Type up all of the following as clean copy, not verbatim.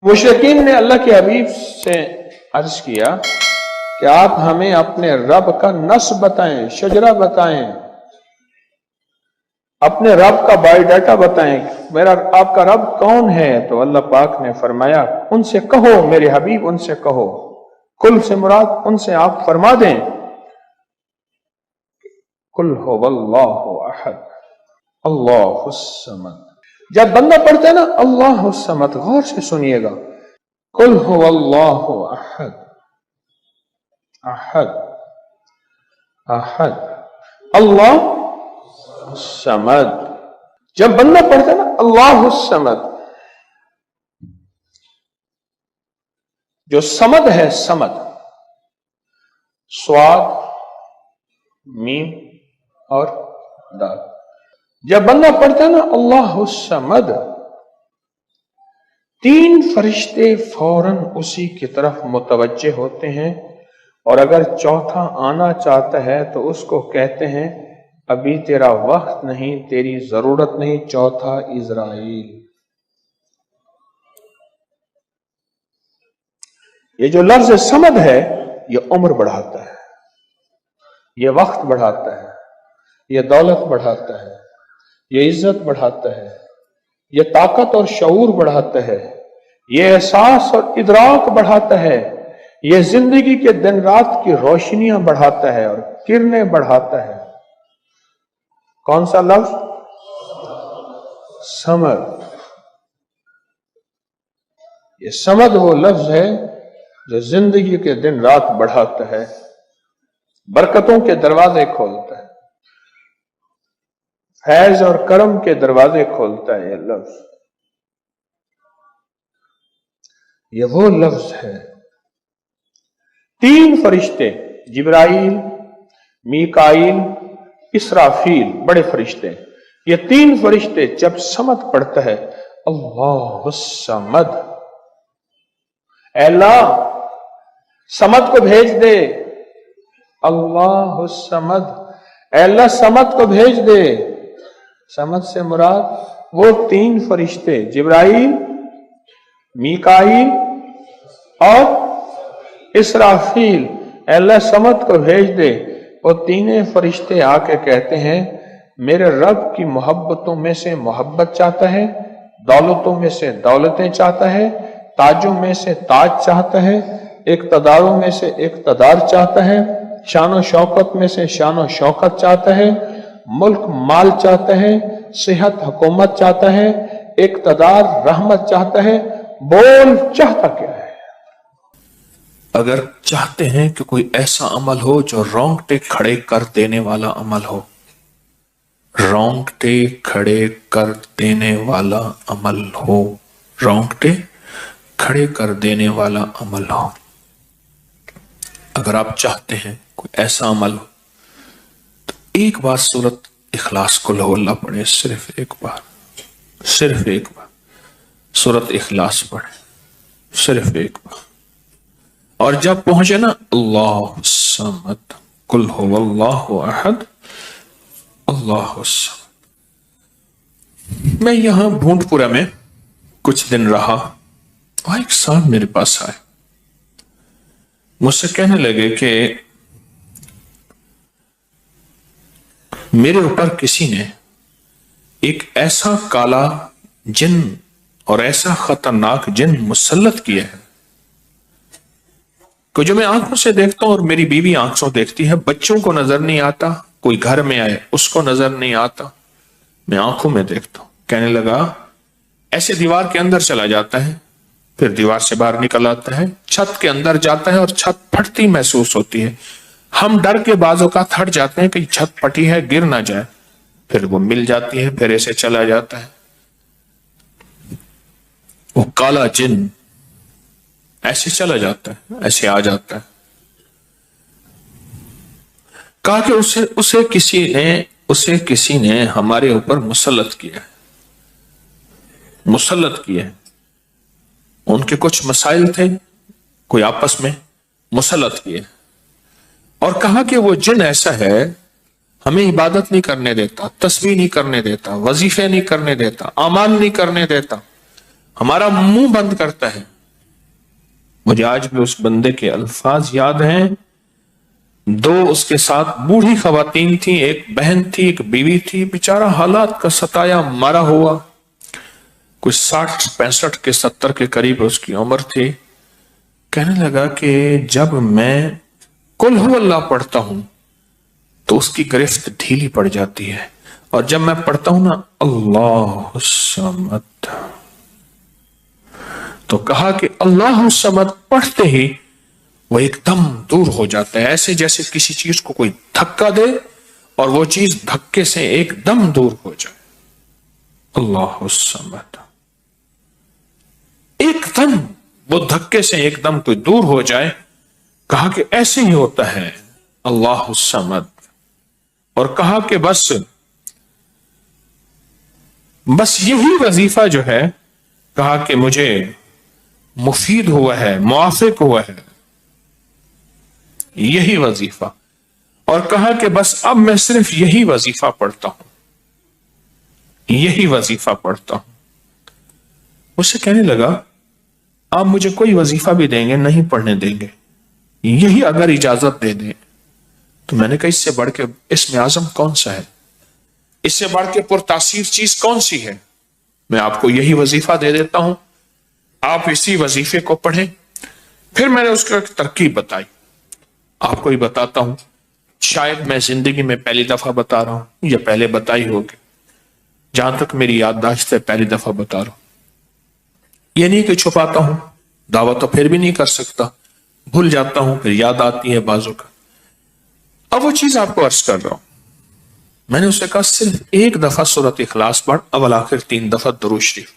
मुशरिकीन ने अल्लाह के हबीब से अर्ज किया कि आप हमें अपने रब का नस्ब बताएं, शजरा बताएं, अपने रब का बायोडाटा बताएं, मेरा आपका रब कौन है। तो अल्लाह पाक ने फरमाया, उनसे कहो मेरे हबीब, उनसे कहो, कुल से मुराद उनसे आप फरमा दें, कुल हुवल्लाहु अहद अल्लाहुस समद। जब बंदा पढ़ता है ना अल्लाहुस समद, गौर से सुनिएगा, कुल हुवल्लाहु अहद अहद अहद अल्लाह समद। जब बंदा पढ़ता है ना अल्लाहुस समद, जो समद है, समद स्वाद मीम और दाल, जब बंदा पढ़ता है ना अल्लाहुस समद, तीन फरिश्ते फौरन उसी की तरफ मुतवज्जे होते हैं, और अगर चौथा आना चाहता है तो उसको कहते हैं अभी तेरा वक्त नहीं, तेरी जरूरत नहीं, चौथा इज़राइल। ये जो लफ्ज समद है, ये उम्र बढ़ाता है, ये वक्त बढ़ाता है, ये दौलत बढ़ाता है, ये इज्जत बढ़ाता है, ये ताकत और शऊर बढ़ाता है, ये एहसास और इदराक बढ़ाता है, ये जिंदगी के दिन रात की रोशनियां बढ़ाता है और किरणें बढ़ाता है। कौन सा लफ्ज? समद। ये समद वो लफ्ज है जो जिंदगी के दिन रात बढ़ाता है, बरकतों के दरवाजे खोलता है, फैज और करम के दरवाजे खोलता है। ये लफ्ज, ये वो लफ्ज है। तीन फरिश्ते, जिब्राइल, मीकाइल, इसराफील, बड़े फरिश्ते, ये तीन फरिश्ते जब समद पढ़ता है अल्लाहुस समद, अल्लाह समद को भेज दे, अल्लाहुस समद, अल्लाह समद को भेज दे। समद से मुराद वो तीन फरिश्ते, जिब्राइल, मीकाइल और इसराफील, अल्लाह समद को भेज दे। वो तीनों फरिश्ते आके कहते हैं मेरे रब की मोहब्बतों में से मोहब्बत चाहता है, दौलतों में से दौलतें चाहता है, ताजों में से ताज चाहता है, इक़्तिदारों में से इक़्तिदार चाहता है, शान शौकत में से शान शौकत चाहता है, मुल्क माल चाहता है, सेहत हुकूमत चाहता है, इक़्तिदार रहमत चाहता है। बोल चाहता क्या है? अगर चाहते हैं कि कोई ऐसा अमल हो जो रोंगटे खड़े कर देने वाला अमल हो, रोंगटे खड़े कर देने वाला अमल हो, रोंगटे खड़े कर देने वाला अमल हो, अगर आप चाहते हैं कोई ऐसा अमल हो तो एक बार सूरत इखलास कुल हुवल्लाह पढ़े, सिर्फ एक बार, सिर्फ एक बार सूरत इखलास पढ़े, सिर्फ एक बार। और जब पहुंचे ना अल्लाहुस समद, कुल हुवल्लाहु अहद अल्लाहुस समद। मैं यहां भूंडपुरा में कुछ दिन रहा और एक साहब मेरे पास आए, मुझसे कहने लगे कि मेरे ऊपर किसी ने एक ऐसा काला जिन और ऐसा खतरनाक जिन मुसल्लत किया है कि जो मैं आंखों से देखता हूं और मेरी बीवी आंखों देखती है, बच्चों को नजर नहीं आता, कोई घर में आए उसको नजर नहीं आता, मैं आंखों में देखता हूं। कहने लगा ऐसे दीवार के अंदर चला जाता है, फिर दीवार से बाहर निकल आता है, छत के अंदर जाता है और छत फटती महसूस होती है, हम डर के बाजों का हट जाते हैं कि छत फटी है गिर ना जाए, फिर वो मिल जाती है, फिर ऐसे चला जाता है। वो काला जिन ऐसे चला जाता है, ऐसे आ जाता है। कहा कि उसे किसी ने हमारे ऊपर मुसल्लत किया है, मुसल्लत किया है। उनके कुछ मसाइल थे, कोई आपस में मुसल्लत किए, और कहा कि वो जिन ऐसा है हमें इबादत नहीं करने देता, तस्बीह नहीं करने देता, वजीफे नहीं करने देता, आमाल नहीं करने देता, हमारा मुंह बंद करता है, مجھے آج بھی اس بندے کے الفاظ یاد ہیں. 2 اس کے ساتھ بوڑھی خواتین تھیں، ایک بہن تھی، ایک بیوی تھی. بیچارہ حالات کا ستایا مارا ہوا، کچھ 60 65 کے 70 کے قریب اس کی عمر تھی. کہنے لگا کہ جب میں قل ہو اللہ پڑھتا ہوں تو اس کی گرفت ڈھیلی پڑ جاتی ہے، اور جب میں پڑھتا ہوں نا اللہ الصمد، تو کہا کہ اللہ الصمد پڑھتے ہی وہ ایک دم دور ہو جاتا ہے، ایسے جیسے کسی چیز کو کوئی دھکا دے اور وہ چیز دھکے سے ایک دم دور ہو جائے. اللہ الصمد، ایک دم وہ دھکے سے ایک دم کوئی دور ہو جائے. کہا کہ ایسے ہی ہوتا ہے اللہ الصمد. اور کہا کہ بس یہی وظیفہ جو ہے، کہا کہ مجھے مفید ہوا ہے، موافق ہوا ہے یہی وظیفہ. اور کہا کہ بس اب میں صرف یہی وظیفہ پڑھتا ہوں، یہی وظیفہ پڑھتا ہوں. مجھ سے کہنے لگا آپ مجھے کوئی وظیفہ بھی دیں گے نہیں پڑھنے دیں گے، یہی اگر اجازت دے دیں. تو میں نے کہا اس سے بڑھ کے اسم اعظم کون سا ہے، اس سے بڑھ کے پرتاثیر چیز کون سی ہے؟ میں آپ کو یہی وظیفہ دے دیتا ہوں، آپ اسی وظیفے کو پڑھیں. پھر میں نے اس کو ایک ترکیب بتائی، آپ کو ہی بتاتا ہوں، شاید میں زندگی میں پہلی دفعہ بتا رہا ہوں یا پہلے بتائی ہوگی، جہاں تک میری یادداشت ہے پہلی دفعہ بتا رہا ہوں. یہ نہیں کہ چھپاتا ہوں، دعویٰ تو پھر بھی نہیں کر سکتا، بھول جاتا ہوں پھر یاد آتی ہے بازو کا. اب وہ چیز آپ کو عرض کر رہا ہوں. میں نے اسے کہا صرف ایک دفعہ سورۃ اخلاص پڑھ، اول آخر 3 دفعہ درود شریف.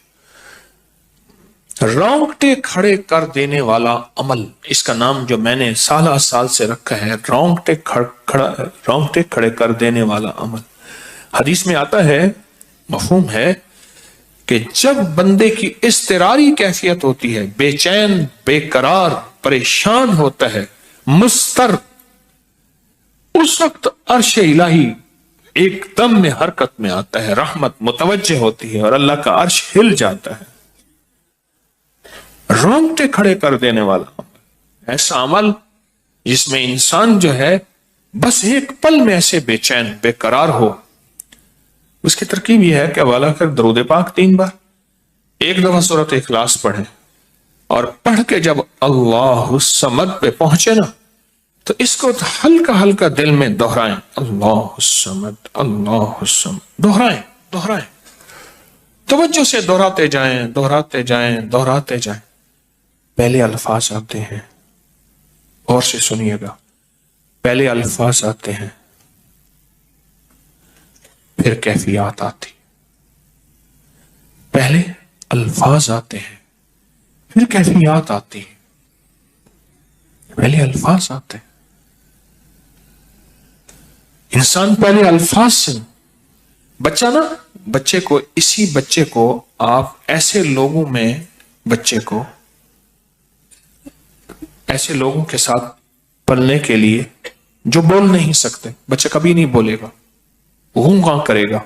رونگٹے کھڑے کر دینے والا عمل، اس کا نام جو میں نے سال سے رکھا ہے، رونگٹے کھڑے کر دینے والا عمل. حدیث میں آتا ہے، مفہوم ہے کہ جب بندے کی اضطراری کیفیت ہوتی ہے، بے چین، بے قرار، پریشان ہوتا ہے، مضطر، اس وقت عرش الہی ایک دم میں حرکت میں آتا ہے، رحمت متوجہ ہوتی ہے اور اللہ کا عرش ہل جاتا ہے. رونگٹے کھڑے کر دینے والا عمل، ایسا عمل جس میں انسان جو ہے بس ایک پل میں ایسے بے چین بے قرار ہو. اس کی ترکیب یہ ہے کہ والا کر درود پاک 3 بار، ایک دفعہ سورۃ اخلاص پڑھیں، اور پڑھ کے جب اللہ الصمد پہ پہنچے نا تو اس کو ہلکا ہلکا دل میں دہرائیں، اللہ الصمد اللہ الصمد، دہرائیں، توجہ سے دہراتے جائیں دہراتے جائیں دہراتے جائیں. پہلے الفاظ آتے ہیں، اور سے سنیے گا، پہلے الفاظ آتے ہیں پھر کیفیات آتی. پہلے الفاظ آتے ہیں پھر کیفیات آتی ہیں. پہلے الفاظ آتے ہیں، انسان پہلے الفاظ سے، اسی بچے کو آپ ایسے لوگوں میں، ایسے لوگوں کے ساتھ پلنے کے لیے جو بول نہیں سکتے. بچہ کبھی نہیں بولے گا، ہوں کرے گا،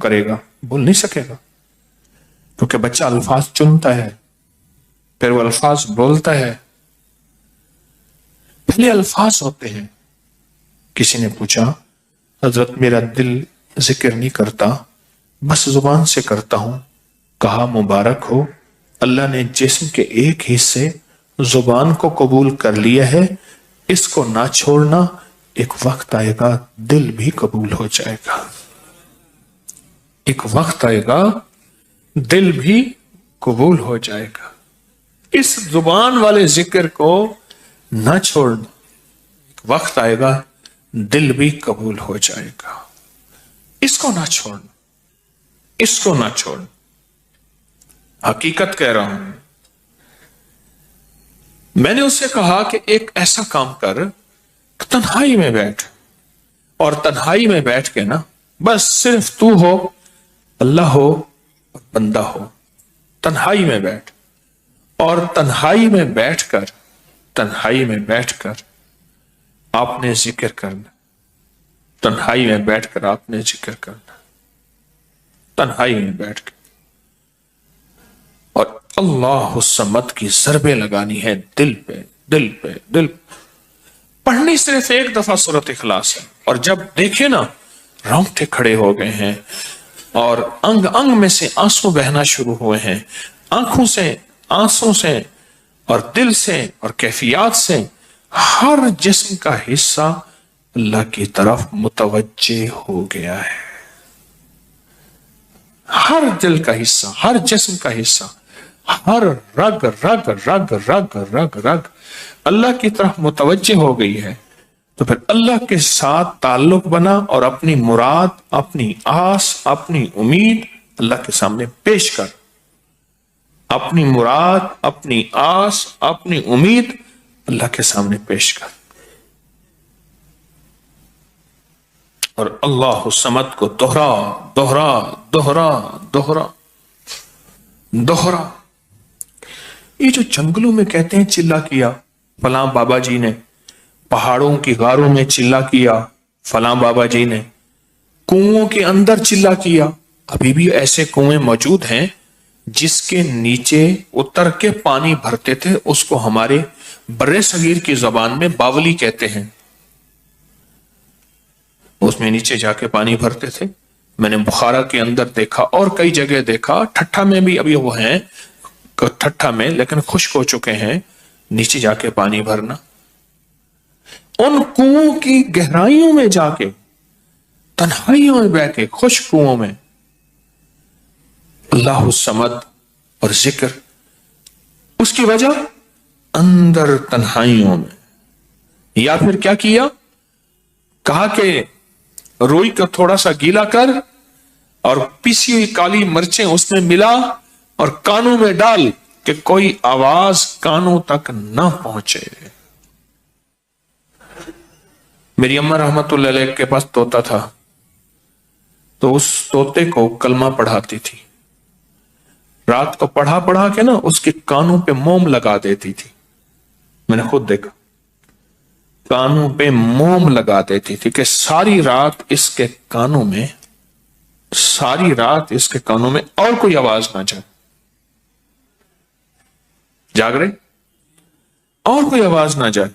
کرے گا، بول نہیں سکے گا، کیونکہ بچہ الفاظ چنتا ہے پھر وہ الفاظ بولتا ہے. پہلے الفاظ ہوتے ہیں. کسی نے پوچھا حضرت میرا دل ذکر نہیں کرتا، بس زبان سے کرتا ہوں. کہا مبارک ہو، اللہ نے جسم کے ایک حصے زبان کو قبول کر لیا ہے، اس کو نہ چھوڑنا، ایک وقت آئے گا دل بھی قبول ہو جائے گا. ایک وقت آئے گا دل بھی قبول ہو جائے گا. اس زبان والے ذکر کو نہ چھوڑنا، ایک وقت آئے گا دل بھی قبول ہو جائے گا. اس کو نہ چھوڑنا، اس کو نہ چھوڑنا. حقیقت کہہ رہا ہوں. میں نے اس سے کہا کہ ایک ایسا کام کر، تنہائی میں بیٹھ، اور تنہائی میں بیٹھ کے نا بس صرف تو ہو، اللہ ہو اور بندہ ہو. تنہائی میں بیٹھ، اور تنہائی میں بیٹھ کر آپ نے ذکر کرنا. تنہائی میں بیٹھ کر آپ نے ذکر کرنا، تنہائی میں بیٹھ کے. اور अल्लाह समद की ज़रबे लगानी है दिल पे, दिल पे, दिल। पढ़नी सिर्फ एक दफा सूरत इखलास है, और जब देखे ना रोंगटे खड़े हो गए हैं और अंग अंग में से आंसू बहना शुरू हुए हैं, आंखों से, आंसू से और दिल से और कैफियत से हर जिस्म का हिस्सा अल्लाह की तरफ मुतवज्जे हो गया है। हर दिल का हिस्सा, हर जिस्म का हिस्सा, हर रग रग रग रग रग रग अल्लाह की तरफ मुतवज्जे हो गई है। तो फिर अल्लाह के साथ ताल्लुक बना और अपनी मुराद, अपनी आस, अपनी उम्मीद अल्लाह के सामने पेश कर। अपनी मुराद, अपनी आस, अपनी उम्मीद अल्लाह के सामने पेश कर, और अल्लाह समद को दोहरा दोहरा दोहरा दोहरा दोहरा। ये जो जंगलों में कहते हैं चिल्ला किया फलां बाबा जी ने, पहाड़ों की गारों में चिल्ला किया फलां बाबा जी ने, कुओं के अंदर चिल्ला किया, अभी भी ऐसे कुएं मौजूद हैं जिसके नीचे उतर के पानी भरते थे। उसको हमारे बर्रे सगीर की जबान में बावली कहते हैं। उसमें नीचे जाके पानी भरते थे। मैंने बुखारा के अंदर देखा और कई जगह देखा, ठट्ठा में भी अभी वो हैं, ठट्ठा में, लेकिन खुश्क हो चुके हैं, नीचे जाके पानी भरना। उन कुओं की गहराइयों में जाके, तन्हाइयों में बह के, खुश्क कुओं में अल्लाह समद और जिक्र। उसकी वजह अंदर तन्हाइयों में। या फिर क्या किया, कहा कि रोई को थोड़ा सा गीला कर और पिसी हुई काली मिर्चें उसमें मिला और कानों में डाल कि कोई आवाज कानों तक ना पहुंचे। मेरी अम्मा रहमतुल्लाह अलैह के पास तोता था, तो उस तोते को कलमा पढ़ाती थी। रात को पढ़ा पढ़ा के ना उसके कानों पे मोम लगा देती थी। मैंने खुद देखा, कानों पे मोम लगा देती थी कि सारी रात इसके कानों में, सारी रात इसके कानों में और कोई आवाज ना जाए। जाग रहे, और कोई आवाज ना जाए।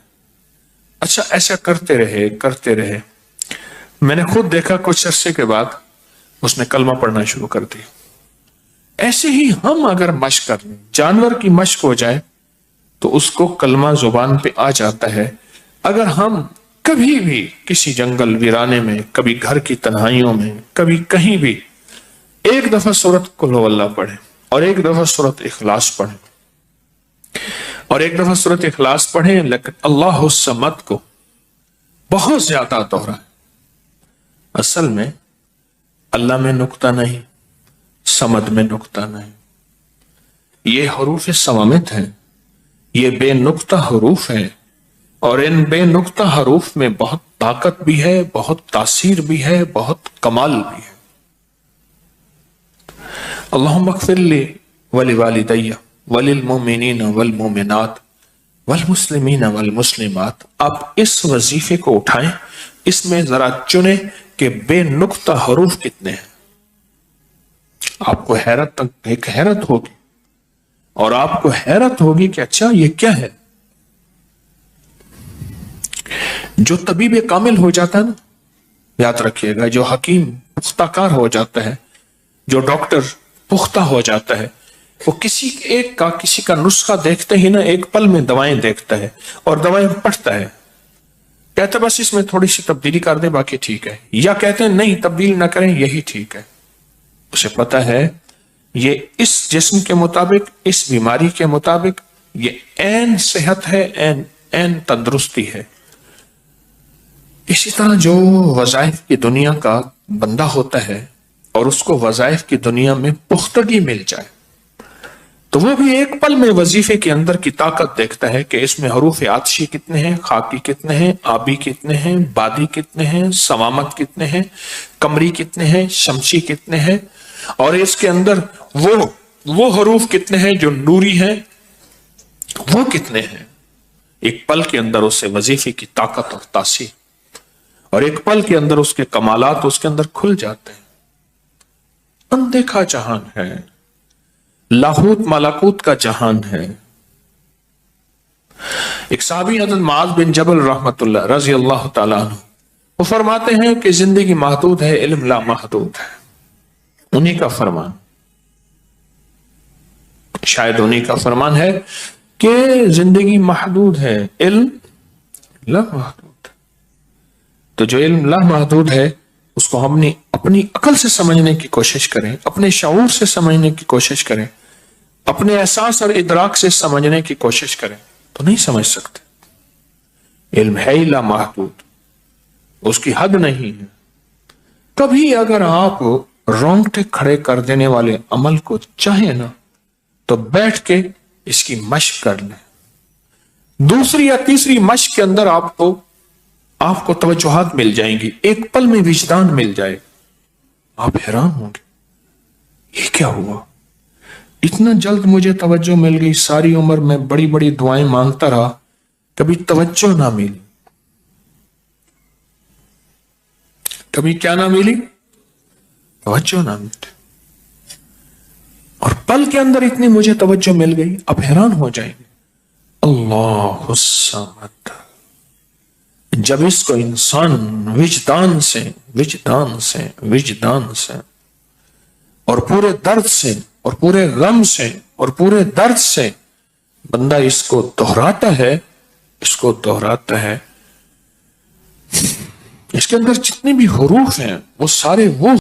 अच्छा, ऐसा करते रहे करते रहे। मैंने खुद देखा कुछ अरसे के बाद उसने कलमा पढ़ना शुरू कर दिया। ऐसे ही हम अगर मश्क कर लें, जानवर की मश्क हो जाए तो उसको कलमा जुबान पे आ जाता है। अगर हम कभी भी किसी जंगल वीराने में, कभी घर की तन्हाइयों में, कभी कहीं भी एक दफा सूरत कुल हु अल्लाह पढ़े और एक दफा सूरत इखलास पढ़े और एक दफा सूरत इखलास पढ़े, लेकिन अल्लाह समद को बहुत ज्यादा दोहराए। असल में अल्लाह में नुक्ता नहीं, समद में नुक्ता नहीं। ये हरूफ सवामित है, ये बेनुक्ता हरूफ है, और इन बेनुक्ता हरूफ में बहुत ताकत भी है, बहुत तासीर भी है, बहुत कमाल भी है। अल्लाहुम्मा अग़फ़िरली वली वालिदैया वलिल मोमिनीन वल मोमिनात वल मुस्लिमीन वल मुस्लिमात। आप इस वजीफे को उठाएं, इसमें जरा चुने कि बेनुक्ता हरूफ कितने हैं। आपको हैरत होगी, और आपको हैरत होगी कि अच्छा ये क्या है। जो तबीब कामिल हो जाता है ना, याद रखिएगा, जो हकीम पुख्ताकार हो जाता है, जो डॉक्टर पुख्ता हो जाता है, वो किसी का नुस्खा देखते ही ना एक पल में दवाएं देखता है और दवाएं पढ़ता है। कहते बस इसमें थोड़ी सी तब्दीली कर दे, बाकी ठीक है, या कहते हैं नहीं तब्दील ना करें, यही ठीक है। उसे पता है ये इस जिस्म के मुताबिक, इस बीमारी के मुताबिक ये ऐन सेहत है, ऐन तंदुरुस्ती है। इसी तरह जो वज़ाइफ की दुनिया का बंदा होता है और उसको वज़ाइफ की दुनिया में पुख्तगी मिल जाए, तो वो भी एक पल में वजीफे के अंदर की ताकत देखता है कि इसमें हरूफ आतशी कितने हैं, खाकी कितने हैं, आबी कितने हैं, बादी कितने हैं, सवामत कितने हैं, कमरी कितने हैं, शमशी कितने हैं, और इसके अंदर वो हरूफ कितने हैं जो नूरी हैं, वो कितने हैं। एक पल के अंदर उससे वजीफे की ताकत और तासीर, और एक पल के अंदर उसके कमालात उसके अंदर खुल जाते हैं। अनदेखा जहान है, لاہوت ملکوت کا جہان ہے. ایک صحابی حضرت معاذ بن جبل رحمت اللہ رضی اللہ تعالیٰ عنہ وہ فرماتے ہیں کہ زندگی محدود ہے، علم لا محدود ہے. انہی کا فرمان، شاید انہی کا فرمان ہے کہ زندگی محدود ہے، علم لا محدود. تو جو علم لا محدود ہے اس کو ہم نے اپنی عقل سے سمجھنے کی کوشش کریں، اپنے شعور سے سمجھنے کی کوشش کریں، اپنے احساس اور ادراک سے سمجھنے کی کوشش کریں تو نہیں سمجھ سکتے. علم ہے ہی لا محدود، اس کی حد نہیں ہے. کبھی اگر آپ رونگٹے کھڑے کر دینے والے عمل کو چاہیں نا تو بیٹھ کے اس کی مشق کر لیں. دوسری یا تیسری مشق کے اندر آپ کو توجہات مل جائیں گی، ایک پل میں وجدان مل جائے، آپ حیران ہوں گے یہ کیا ہوا، اتنا جلد مجھے توجہ مل گئی. ساری عمر میں بڑی بڑی دعائیں مانگتا رہا، کبھی توجہ نہ ملی. کبھی کیا نہ ملی؟ توجہ نہ ملی. اور پل کے اندر اتنی مجھے توجہ مل گئی، اب حیران ہو جائیں گے. اللہ الصمد. جب اس کو انسان وجدان سے اور پورے درد سے اور پورے غم سے اور پورے درد سے بندہ اس کو دہراتا ہے، اس کے اندر جتنے بھی حروف ہیں وہ سارے وہ